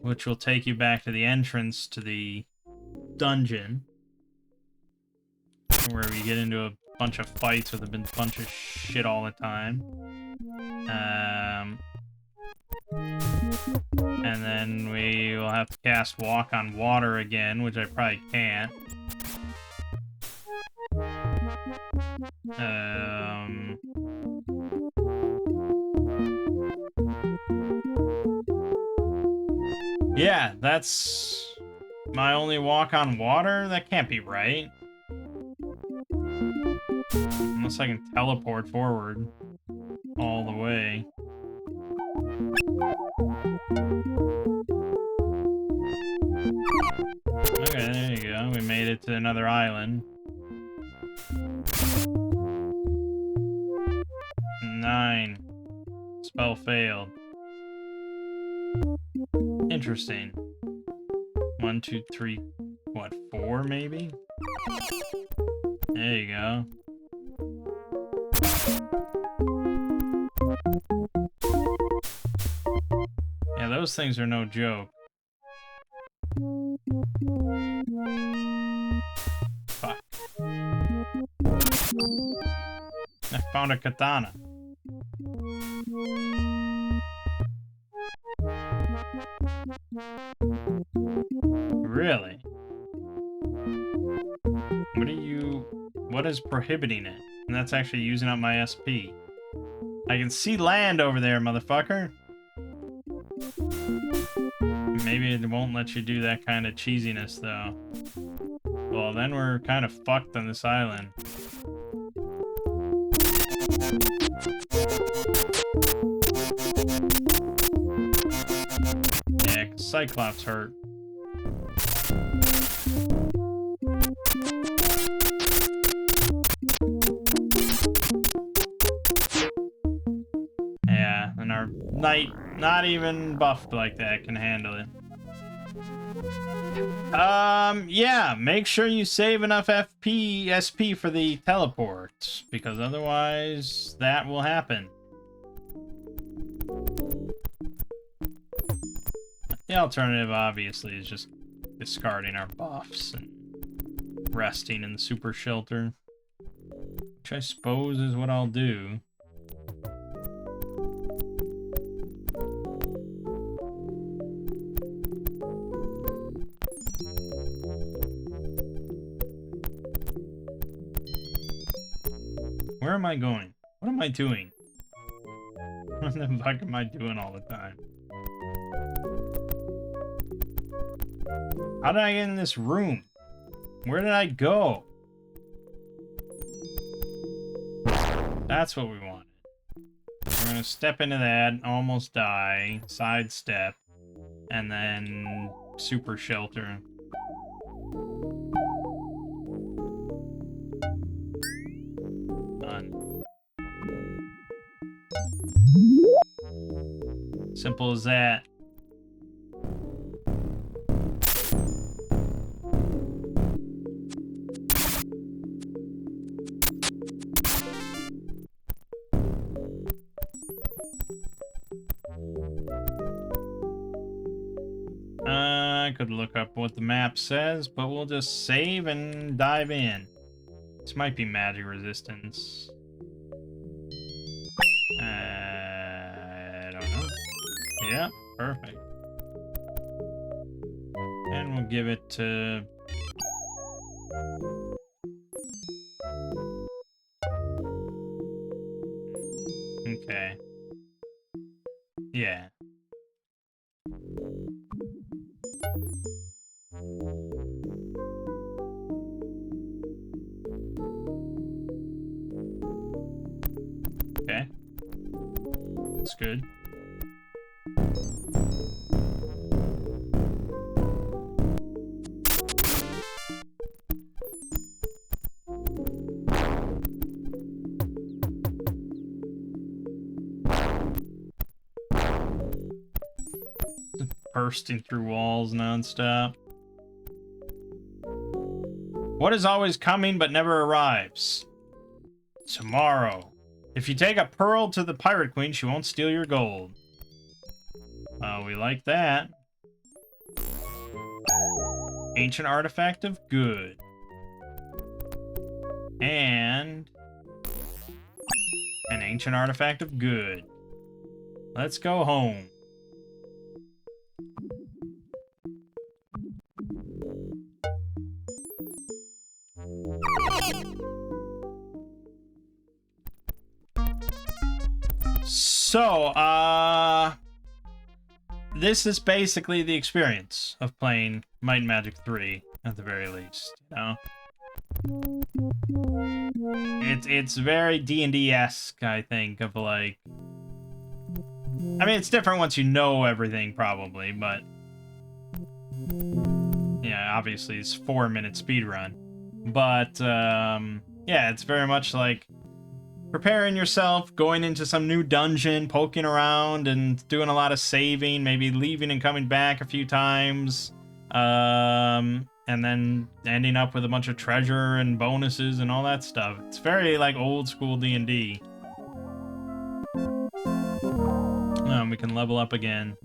which will take you back to the entrance to the dungeon, where we get into a bunch of fights with a bunch of shit all the time. And then we will have to cast Walk on Water again, which I probably can't. Yeah, that's my only walk on water? That can't be right. Unless I can teleport forward all the way. Okay, there you go. We made it to another island. 9. Spell failed. Interesting. 1, 2, 3, what, 4 maybe? There you go. Yeah, those things are no joke. Fuck. I found a katana. Really? What is prohibiting it? And that's actually using up my SP. I can see land over there, motherfucker. Maybe it won't let you do that kind of cheesiness, though. Well, then we're kind of fucked on this island. Yeah, 'cause Cyclops hurt. Yeah, and our knight, not even buffed like that, can handle it. Yeah, make sure you save enough SP for the teleport, because otherwise that will happen. The alternative, obviously, is just discarding our buffs and resting in the super shelter, which I suppose is what I'll do. Where am I going? What am I doing? What the fuck am I doing all the time? How did I get in this room? Where did I go? That's what we wanted. We're gonna step into that, almost die, sidestep, and then super shelter. Done. Simple as that. I could look up what the map says, but we'll just save and dive in. This might be magic resistance. I don't know. Yeah, perfect. And we'll give it to... Okay. Yeah. Okay. That's good. Bursting through walls nonstop. What is always coming but never arrives? Tomorrow. If you take a pearl to the Pirate Queen, she won't steal your gold. We like that. Ancient artifact of good. And an ancient artifact of good. Let's go home. So, this is basically the experience of playing Might and Magic 3, at the very least, you know? It's very D&D-esque, I think, of like... I mean, it's different once you know everything, probably, but... Yeah, obviously it's 4-minute speedrun. But, yeah, it's very much like preparing yourself, going into some new dungeon, poking around, and doing a lot of saving, maybe leaving and coming back a few times, and then ending up with a bunch of treasure and bonuses and all that stuff. It's very, like, old-school D&D. We can level up again.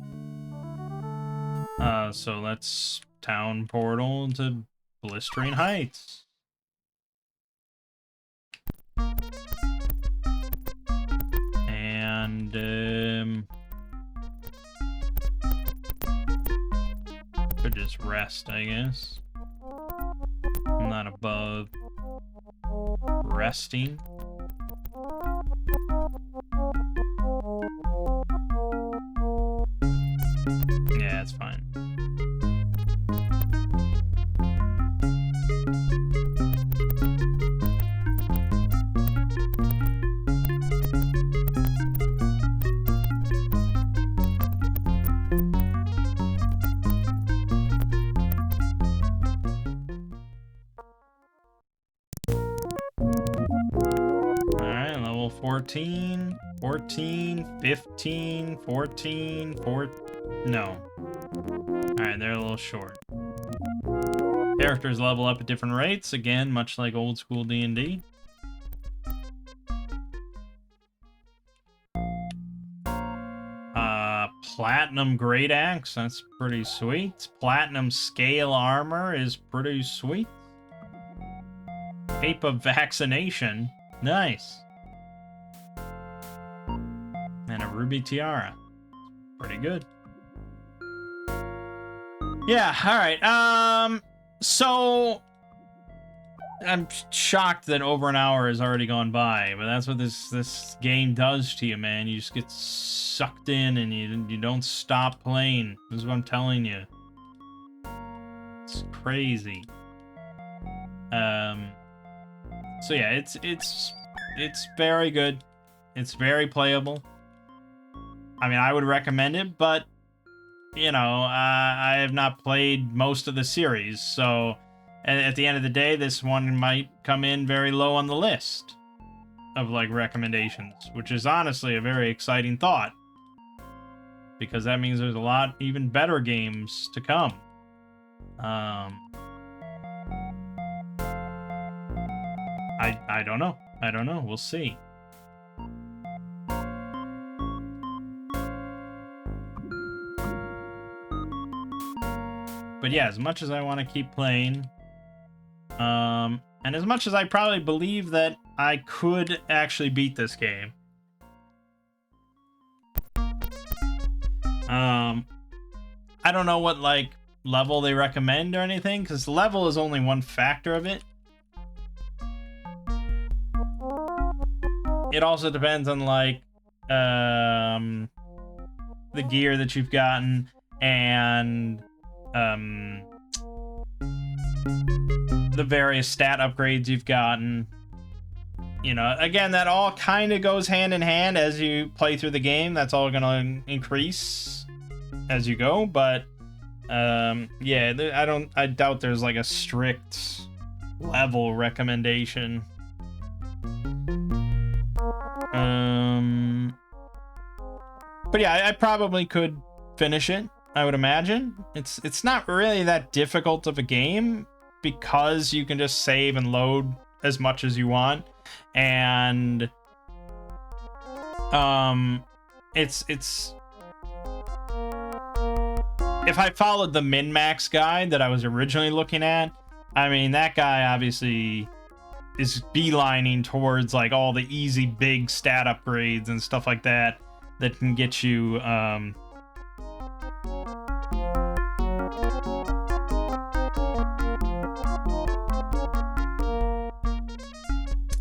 So let's town portal to Blistering Heights. And, could just rest, I guess. I'm not above resting. Yeah, it's fine. Alright, level 14, 14, 15, 14, 14... No. Alright, they're a little short. Characters level up at different rates, again, much like old school D&D. Platinum Great Axe, that's pretty sweet. Platinum Scale Armor is pretty sweet. Cape of Vaccination, nice. And a Ruby Tiara, pretty good. Yeah, alright, so... I'm shocked that over an hour has already gone by, but that's what this game does to you, man. You just get sucked in and you don't stop playing. This is what I'm telling you. It's crazy. So yeah, it's very good. It's very playable. I mean, I would recommend it, but you know, I have not played most of the series, so at the end of the day, this one might come in very low on the list of, like, recommendations, which is honestly a very exciting thought, because that means there's a lot even better games to come. I don't know. I don't know. We'll see. But yeah, as much as I want to keep playing, and as much as I probably believe that I could actually beat this game, I don't know what, like, level they recommend or anything, because level is only one factor of it. It also depends on, like, the gear that you've gotten, and the various stat upgrades you've gotten. You know, again, that all kind of goes hand in hand as you play through the game. That's all gonna increase as you go, but yeah, I doubt there's like a strict level recommendation. But yeah, I probably could finish it, I would imagine. It's not really that difficult of a game, because you can just save and load as much as you want, and it's if I followed the min-max guide that I was originally looking at, I mean, that guy obviously is beelining towards like all the easy big stat upgrades and stuff like that can get you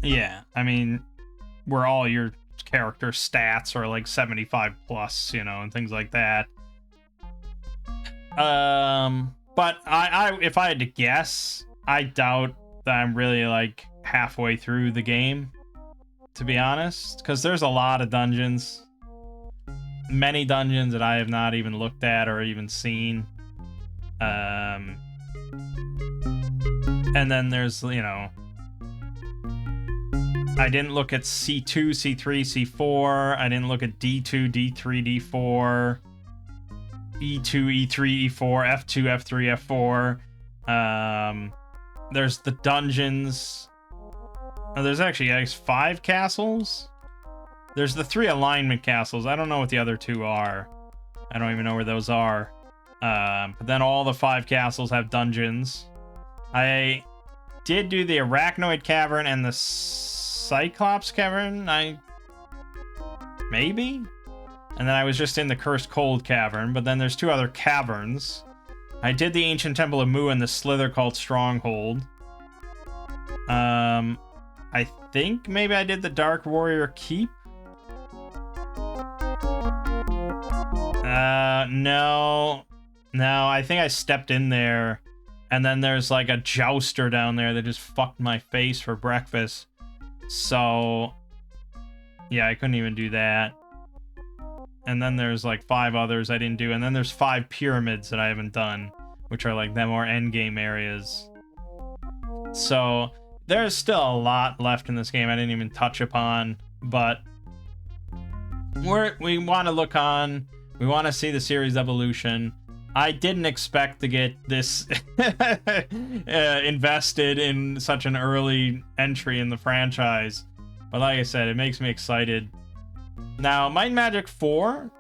yeah, I mean, where all your character stats are like 75 plus, you know, and things like that. But if I had to guess, I doubt that I'm really like halfway through the game, to be honest, because there's a lot of dungeons. Many dungeons that I have not even looked at or even seen. And then there's, you know, I didn't look at C2, C3, C4. I didn't look at D2, D3, D4, E2, E3, E4, F2, F3, F4. There's the dungeons. Oh, there's actually, I guess, 5 castles. There's the 3 alignment castles. I don't know what the other 2 are. I don't even know where those are. But then all the 5 castles have dungeons. I did do the Arachnoid Cavern and the Cyclops Cavern. Maybe? And then I was just in the Cursed Cold Cavern, but then there's 2 other caverns. I did the Ancient Temple of Mu and the Slither Cult Stronghold. I think maybe I did the Dark Warrior Keep. No, I think I stepped in there, and then there's like a jouster down there that just fucked my face for breakfast. So, yeah, I couldn't even do that. And then there's like 5 others I didn't do, and then there's 5 pyramids that I haven't done, which are like the more endgame areas. So, there's still a lot left in this game I didn't even touch upon, but we want to look on. We want to see the series evolution. I didn't expect to get this invested in such an early entry in the franchise. But like I said, it makes me excited. Now, Might and Magic 4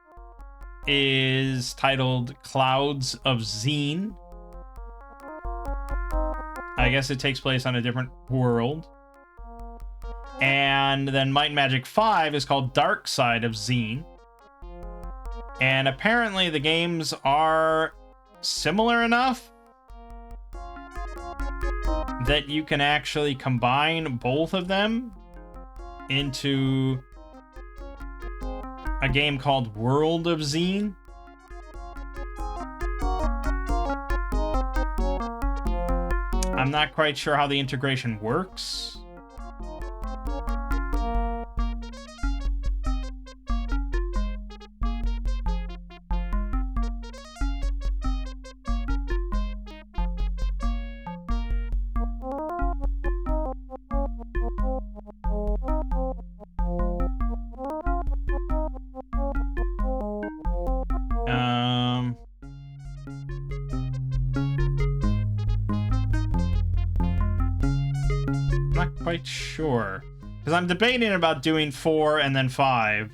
is titled Clouds of Xeen. I guess it takes place on a different world. And then Might and Magic 5 is called Dark Side of Xeen. And apparently the games are similar enough that you can actually combine both of them into a game called World of Xeen. I'm not quite sure how the integration works. Quite sure, because I'm debating about doing 4 and then 5,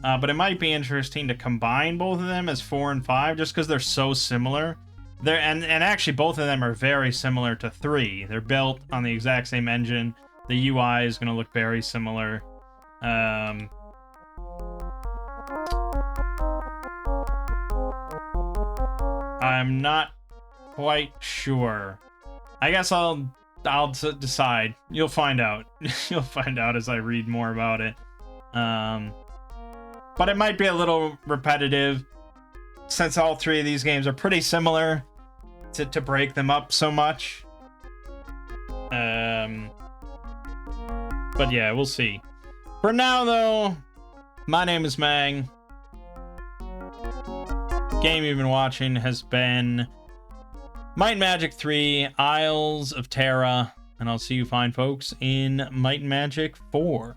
but it might be interesting to combine both of them as 4 and 5 just because they're so similar. And actually both of them are very similar to 3. They're built on the exact same engine. The UI is going to look very similar. I'm not quite sure. I guess I'll decide. You'll find out. You'll find out as I read more about it. But it might be a little repetitive since all 3 of these games are pretty similar to break them up so much. But yeah, we'll see. For now, though, my name is Mangg. Game you've been watching has been Might and Magic 3, Isles of Terra, and I'll see you fine folks in Might and Magic 4.